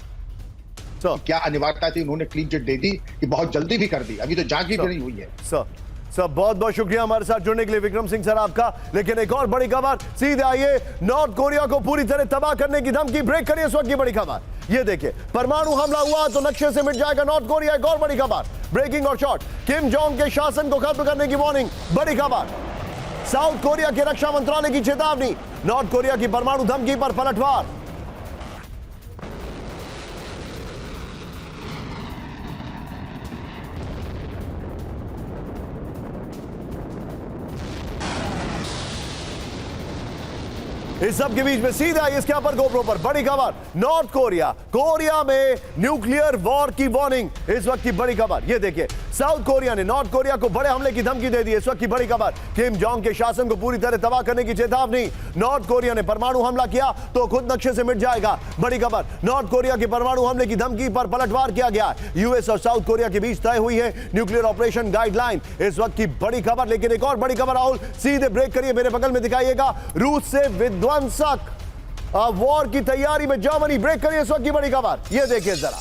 [SPEAKER 4] क्या अनिवार्यता थी उन्होंने क्लीन चिट दे दी कि बहुत जल्दी भी कर दी, अभी तो जांच भी नहीं हुई है।
[SPEAKER 1] सर बहुत बहुत शुक्रिया हमारे साथ जुड़ने के लिए विक्रम सिंह सर आपका। लेकिन एक और बड़ी खबर सीधे आइए, नॉर्थ कोरिया को पूरी तरह तबाह करने की धमकी, ब्रेक करिए इस वक्त की बड़ी खबर। ये देखिए, परमाणु हमला हुआ तो नक्शे से मिट जाएगा नॉर्थ कोरिया। एक और बड़ी खबर, ब्रेकिंग और शॉर्ट, किम जोंग के शासन को खत्म करने की वार्निंग। बड़ी खबर, साउथ कोरिया के रक्षा मंत्रालय की चेतावनी, नॉर्थ कोरिया की परमाणु धमकी पर पलटवार। इस सब के बीच में सीधा इसके ऊपर गोप्रो पर बड़ी खबर, नॉर्थ कोरिया में न्यूक्लियर वॉर की वार्निंग। इस वक्त की बड़ी खबर ये देखिए, साउथ कोरिया ने नॉर्थ कोरिया को बड़े हमले की धमकी दे दी। इस वक्त की बड़ी खबर, किम जोंग के शासन को पूरी तरह तबाह करने की चेतावनी। नॉर्थ कोरिया ने परमाणु हमला किया तो खुद नक्शे से मिट जाएगा। बड़ी खबर, नॉर्थ कोरिया के परमाणु हमले की धमकी पर पलटवार किया गया। यूएस और साउथ कोरिया के बीच तय हुई है न्यूक्लियर ऑपरेशन गाइडलाइन। इस वक्त की बड़ी खबर। लेकिन एक और बड़ी खबर, राहुल सीधे ब्रेक करिए, मेरे बगल में दिखाइएगा, रूस से विध्वंसक वॉर की तैयारी में जर्मनी। ब्रेक करिए इस वक्त की बड़ी खबर, ये देखिए जरा,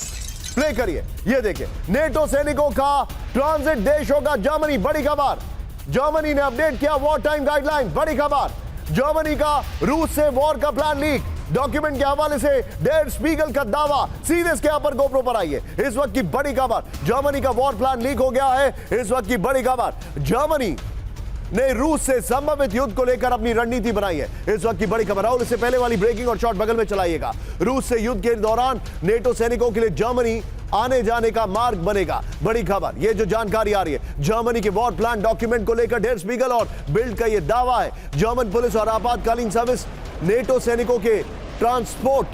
[SPEAKER 1] प्ले करिए, ये देखिए, नेटो सैनिकों का ट्रांजिट देश होगा जर्मनी। बड़ी खबर, जर्मनी ने अपडेट किया वॉर टाइम गाइडलाइन। बड़ी खबर, जर्मनी का रूस से वॉर का प्लान लीक, डॉक्यूमेंट के हवाले से डेर स्पीगल का दावा। सीधे इसके ऊपर गोप्रो पर आइए, इस वक्त की बड़ी खबर, जर्मनी का वॉर प्लान लीक हो गया है। इस वक्त की बड़ी खबर, जर्मनी ने रूस से संभावित युद्ध को लेकर अपनी रणनीति बनाई है। इस वक्त की बड़ी खबर, और इससे पहले वाली ब्रेकिंग और शॉर्ट बगल में चलाइएगा। रूस से युद्ध के दौरान नेटो सैनिकों के लिए जर्मनी आने जाने का मार्ग बनेगा। बड़ी खबर, ये जो जानकारी आ रही है, जर्मनी के वॉर प्लान डॉक्यूमेंट को लेकर डेर स्पीगल और बिल्ड का ये दावा है। जर्मन पुलिस और आपातकालीन सर्विस नेटो सैनिकों के ट्रांसपोर्ट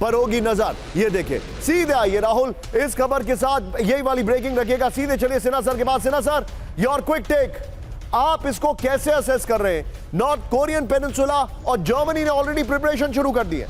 [SPEAKER 1] पर होगी नजर। ये देखिए, सीधे आइए राहुल, इस खबर के साथ यही वाली ब्रेकिंग रखिएगा। सीधे चलिए सिन्हा सर के पास। Sinha sir, your quick take, आप इसको कैसे असेस कर रहे हैं? नॉर्थ कोरियन पेनिनसुला और जर्मनी ने ऑलरेडी प्रिपरेशन शुरू कर दी है।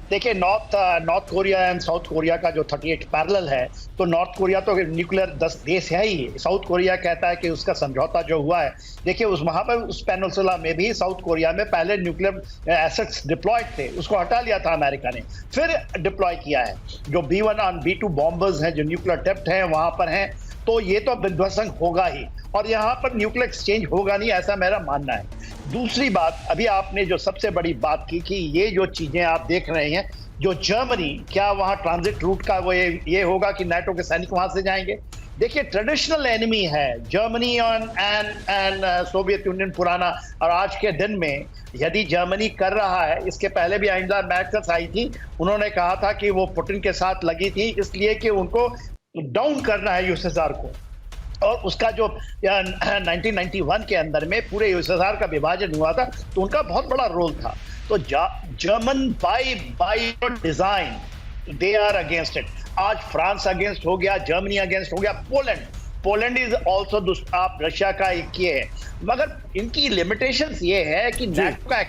[SPEAKER 2] देखिए, North Korea and South Korea का जो 38 पैरेलल है, तो नॉर्थ कोरिया तो न्यूक्लियर 10 देश है ही। साउथ कोरिया कहता है कि उसका समझौता जो हुआ है, देखिए उस वहां पर उस पेनिनसुला में भी साउथ कोरिया में पहले न्यूक्लियर एसेट्स डिप्लॉयड थे, उसको हटा लिया था अमेरिका ने, फिर डिप्लॉय किया है। जो B1 और B2 बॉम्बर्स हैं जो न्यूक्लियर टिप्ड हैं वहां पर हैं, तो ये तो विध्वंसक होगा ही, और यहाँ पर न्यूक्लियर एक्सचेंज होगा नहीं, ऐसा मेरा मानना है। दूसरी बात, अभी आपने जो सबसे बड़ी बात की कि ये जो चीजें आप देख रहे हैं, जो जर्मनी, क्या वहाँ ट्रांजिट रूट का वो ये होगा कि नाटो के सैनिक वहां से जाएंगे? देखिए, ट्रेडिशनल एनिमी है जर्मनी एंड सोवियत यूनियन पुराना, और आज के दिन में यदि जर्मनी कर रहा है, इसके पहले भी एंजेला मैर्केल आई थी, उन्होंने कहा था कि वो पुतिन के साथ लगी थी इसलिए कि उनको डाउन करना है यूएसएसआर को, और उसका जो 1991 के अंदर में पूरे यूएसएसआर का विभाजन हुआ था, तो उनका बहुत बड़ा रोल था। तो German by design they are against it. आज फ्रांस अगेंस्ट हो गया, जर्मनी अगेंस्ट हो गया, पोलैंड इज ऑल्सो आप रशिया का एक ये है, मगर इनकी लिमिटेशंस ये है कि नाटो का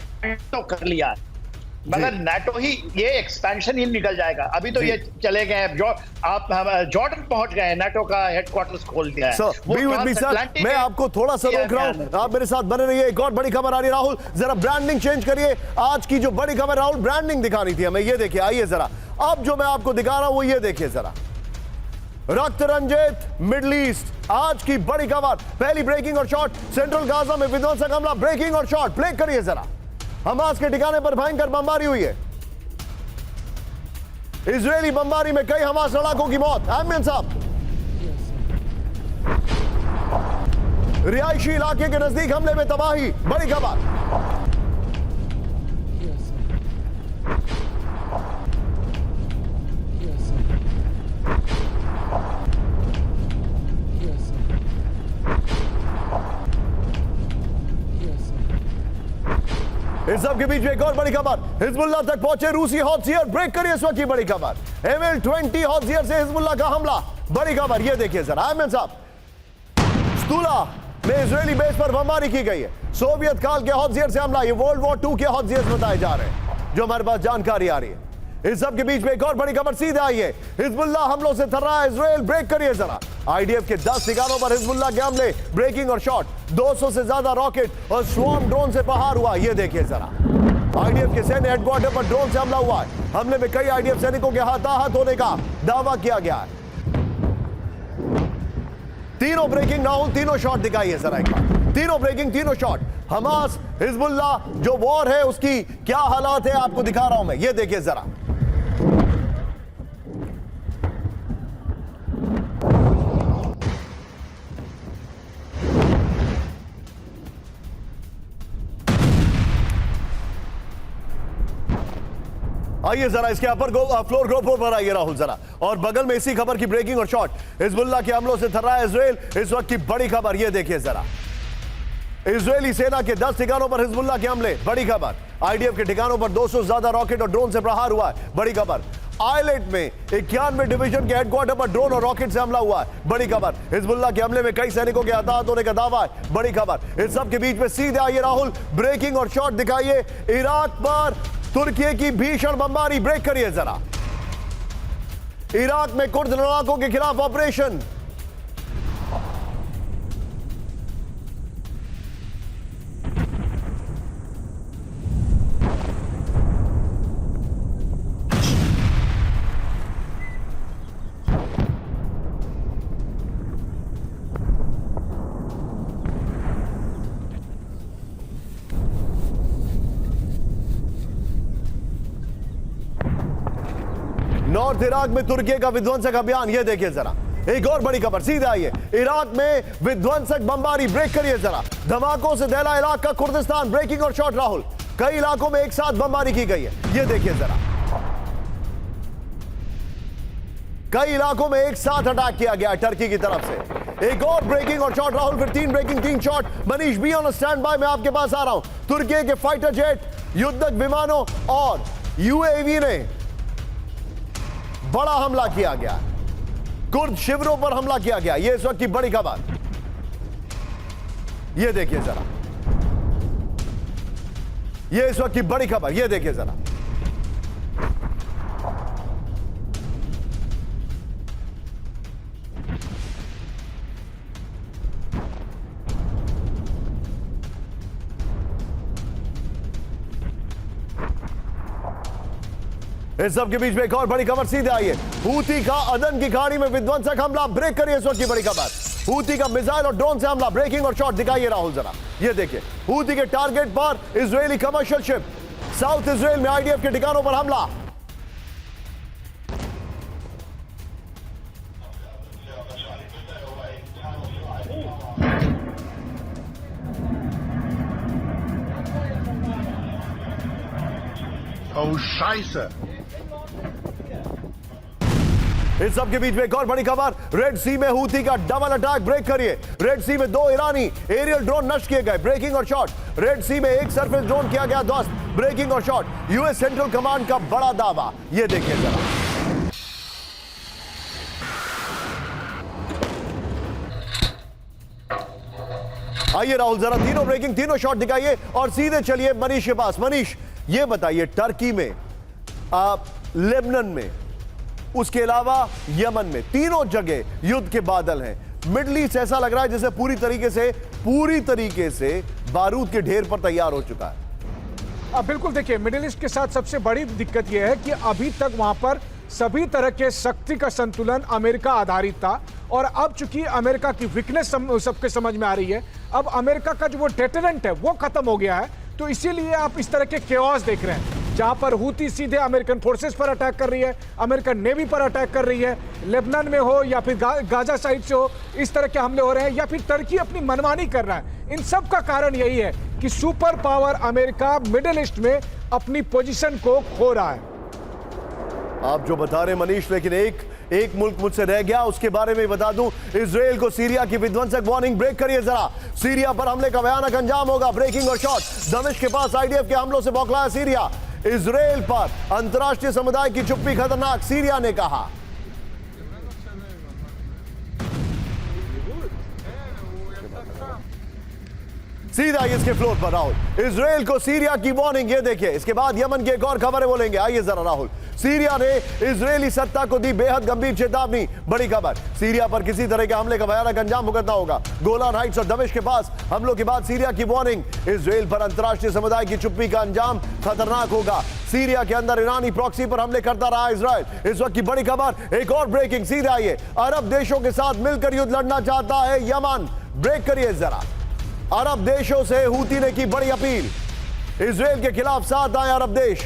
[SPEAKER 2] तो कर लिया, मगर नाटो ही ये एक्सपेंशन ही निकल जाएगा। अभी तो ये चले गए हैं, आप जॉर्डन पहुंच गए हैं, नाटो का हेडक्वार्टर्स खोल दिया है।
[SPEAKER 1] मैं आपको थोड़ा सा रोक रहा हूं, आप मेरे साथ बने रहिए। एक और बड़ी खबर आ रही है राहुल, जरा ब्रांडिंग चेंज करिए। आज की जो बड़ी खबर राहुल, ब्रांडिंग दिखानी थी हमें, ये देखिए, आइए जरा, अब जो मैं आपको दिखा रहा हूं वो ये देखिए जरा, रक्त रंजित मिडिल ईस्ट। आज की बड़ी खबर, पहली ब्रेकिंग और शॉर्ट, सेंट्रल गाजा में विध्वंसक हमला। ब्रेकिंग और शॉर्ट प्ले करिए जरा, हमास के ठिकाने पर भयंकर बमबारी हुई है। इजरायली बमबारी में कई हमास लड़ाकों की मौत। एम्बियन साहब, रिहायशी इलाके के नजदीक हमले में तबाही। बड़ी खबर, इस सब के बीच में एक और बड़ी खबर, हिजबुल्लाह तक पहुंचे रूसी हॉटसियर। ब्रेक करिए इस वक्त की बड़ी खबर, ML-20 हॉटसियर से हिजबुल्लाह का हमला। बड़ी खबर ये देखिए जरा अहमद साहब, स्तूला में इजरायली बेस पर बमबारी की गई है। सोवियत काल के हौजियर से हमला, ये वर्ल्ड वॉर 2 के हौजियर बताए जा रहे हैं जो हमारे पास जानकारी आ रही है। इस सब के बीच में एक और बड़ी खबर सीधे आई है, हिजबुल्लाह हमलों से थर रहा है इजराइल, ब्रेक करिए जरा। आईडीएफ के 10 ठिकानों पर हिजबुल्लाह के हमले, ब्रेकिंग और शॉट, 200 से ज्यादा रॉकेट और स्वॉर्म ड्रोन से प्रहार हुआ। ये देखिए जरा, आईडीएफ के सैन्य हेडक्वार्टर पर ड्रोन से हमला हुआ है। हमले में कई आईडीएफ सैनिकों के हताहत होने का दावा किया गया है। तीनों ब्रेकिंग ना हो, तीनों शॉट दिखाइए जरा एक बार, तीनों ब्रेकिंग, तीनों शॉट। हमास हिजबुल्लाह जो वॉर है उसकी क्या हालात है आपको दिखा रहा हूं मैं, ये देखिए जरा। आइए जरा इसके अपर फ्लोर ग्रुप पर आइए राहुल जरा, और बगल में इसी खबर की ब्रेकिंग और शॉट, हिजबुल्लाह के हमलों से थर रहा है इजराइल, इस वक्त की बड़ी खबर ये देखिए जरा। इजरायली सेना के 10 ठिकानों पर हिजबुल्लाह के हमले, बड़ी खबर। आईडीएफ के ठिकानों पर 200 से ज्यादा रॉकेट और ड्रोन से प्रहार हुआ है, बड़ी खबर। आइलेट में 91वें डिवीजन के हेडक्वार्टर पर ड्रोन और रॉकेट से हमला हुआ है, बड़ी खबर। हिजबुल्लाह के हमले में कई सैनिकों के हताहत होने का दावा है, बड़ी खबर। इस सब के बीच में सीधे आइए राहुल, ब्रेकिंग और शॉट दिखाइए। इराक पर तुर्की की भीषण बमबारी, ब्रेक करिए जरा। इराक में कुर्द लड़ाकों के खिलाफ ऑपरेशन। नॉर्थ इराक में तुर्की का विध्वंसक अभियान, ये देखिए जरा। एक और बड़ी खबर सीधे आई है, इराक में विध्वंसक बमबारी, ब्रेक करिए जरा। धमाकों से दहला इराक का कुर्दिस्तान, ब्रेकिंग और शॉट राहुल। कई इलाकों में एक साथ बमबारी की गई है, ये देखिए जरा। कई इलाकों में एक साथ अटैक किया गया टर्की की तरफ से। एक और ब्रेकिंग और शॉट राहुल, फिर 3 breaking 3 shot. Manish be on stand by, मैं आपके पास आ रहा हूं। तुर्की के फाइटर जेट, युद्धक विमानों और यूएवी ने बड़ा हमला किया गया, कुर्द शिविरों पर हमला किया गया, यह इस वक्त की बड़ी खबर। यह देखिए जरा, यह इस वक्त की बड़ी खबर, यह देखिए जरा। इस सब के बीच में एक और बड़ी खबर सीधे आई है, हूती का अदन की खाड़ी में विध्वंसक हमला, ब्रेक करिए इस वक्त की बड़ी खबर। हूती का मिसाइल और ड्रोन से हमला, ब्रेकिंग और शॉट दिखाइए राहुल जरा। ये देखिए, हूती के टारगेट पर Israeli commercial ship, south Israel में आईडीएफ के ठिकानों पर हमला।
[SPEAKER 4] Oh, Scheiße!
[SPEAKER 1] इस सब के बीच में एक और बड़ी खबर, रेड सी में हूती का डबल अटैक, ब्रेक करिए। रेड सी में 2 ईरानी एरियल ड्रोन नष्ट किए गए, ब्रेकिंग और शॉट। रेड सी में एक सरफेस ड्रोन किया गया ध्वस्त, ब्रेकिंग और शॉट। यूएस सेंट्रल कमांड का बड़ा दावा, यह देखिए जरा। आइए राहुल जरा, तीनों ब्रेकिंग, तीनों शॉट दिखाइए और सीधे चलिए मनीष के पास। मनीष, ये बताइए, टर्की में, लेबनान में, उसके अलावा यमन में, तीनों जगह युद्ध के बादल हैं। मिडल ईस्ट ऐसा लग रहा है जैसे पूरी तरीके से बारूद के ढेर पर तैयार हो चुका है।
[SPEAKER 3] बिल्कुल, देखिए, मिडिल ईस्ट के साथ सबसे बड़ी दिक्कत यह है कि अभी तक वहां पर सभी तरह के शक्ति का संतुलन अमेरिका आधारित था, और अब चूंकि अमेरिका की वीकनेस सबके समझ में आ रही है, अब अमेरिका का जो वो डेटरेंट है वो खत्म हो गया है। तो इसीलिए आप इस तरह के केओस देख रहे हैं, जहां पर हूती सीधे अमेरिकन फोर्सेस पर अटैक कर रही है, अमेरिकन नेवी पर अटैक कर रही है, लेबनान में हो या फिर गाजा साइड से हो, इस तरह के हमले हो रहे हैं, या फिर टर्की अपनी मनमानी कर रहा है। इन सब का कारण यही है कि super power America middle east में अपनी पोजीशन को खो रहा है।
[SPEAKER 1] आप जो बता रहे मनीष, लेकिन एक मुल्क मुझसे रह गया, उसके बारे में बता दूं। इजराइल को सीरिया की विध्वंसक वार्निंग, ब्रेक करिए जरा। सीरिया पर हमले का भयानक अंजाम होगा, ब्रेकिंग और शॉट। दमिश्क के पास आईडीएफ के हमलों से बौखलाया सीरिया। इजराइल पर अंतर्राष्ट्रीय समुदाय की चुप्पी खतरनाक, सीरिया ने कहा। सीधा इसके फ्लोर पर राहुल। इजराइल को सीरिया की वार्निंग, ये देखिए। इसके बाद यमन की एक और खबर है, बोलेंगे, आइए जरा राहुल। सीरिया ने इजरायली सत्ता को दी बेहद गंभीर चेतावनी। बड़ी खबर, सीरिया पर किसी तरह के हमले का भयानक अंजाम भुगतना होगा। गोलान हाइट्स और दमिश्क के पास हमलों के बाद सीरिया की वार्निंग। इजराइल पर अंतर्राष्ट्रीय समुदाय की चुप्पी का अंजाम खतरनाक होगा। सीरिया के अंदर ईरानी प्रॉक्सी पर हमले करता रहा इजराइल। इस वक्त की बड़ी खबर, एक और ब्रेकिंग, सीधा आइए। अरब देशों के साथ मिलकर युद्ध लड़ना चाहता है यमन। ब्रेक करिए जरा। अरब देशों से हूती ने की बड़ी अपील, इजराइल के खिलाफ साथ आए अरब देश।